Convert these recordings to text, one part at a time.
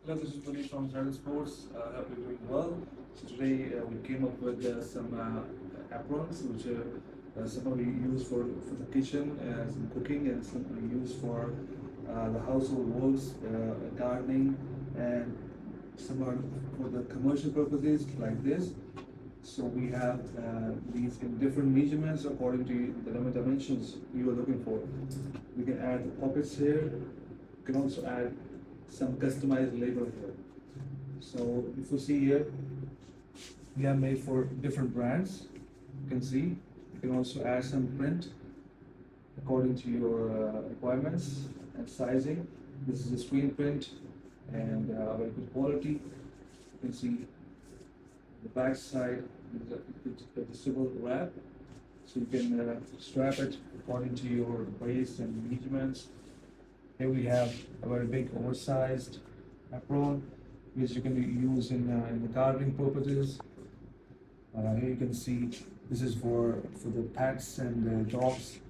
Hello, this is Manish from Dragon Sports. I hope you're doing well. So today we came up with some aprons, which some are we use for the kitchen, some cooking, and some are used for the household works, gardening, and some are for the commercial purposes like this. So we have these in different measurements according to the dimensions you are looking for. We can add the pockets here. You can also add some customized label here. So if you see here, we are made for different brands. You can see. You can also add some print according to your requirements and sizing. This is a screen print and very good quality. You can see the back side is a adjustable wrap, so you can strap it according to your waist and measurements. Here we have a very big oversized apron, which you can use in the gardening purposes. Here you can see this is for the pets and dogs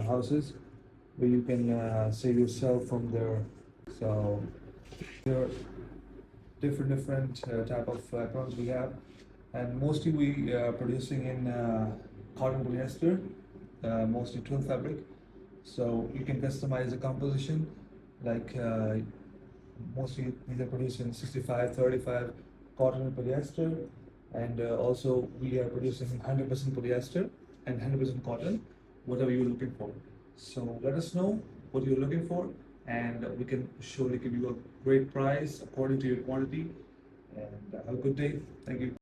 houses, where you can save yourself from there. So there are different type of aprons we have, and mostly we are producing in cotton polyester, mostly twill fabric. So you can customize the composition, like mostly these are produced in 65-35 cotton and polyester, and also we are producing 100% polyester and 100% cotton, whatever you're looking for. So let us know what you're looking for, and we can surely give you a great price according to your quantity. And have a good day. Thank you.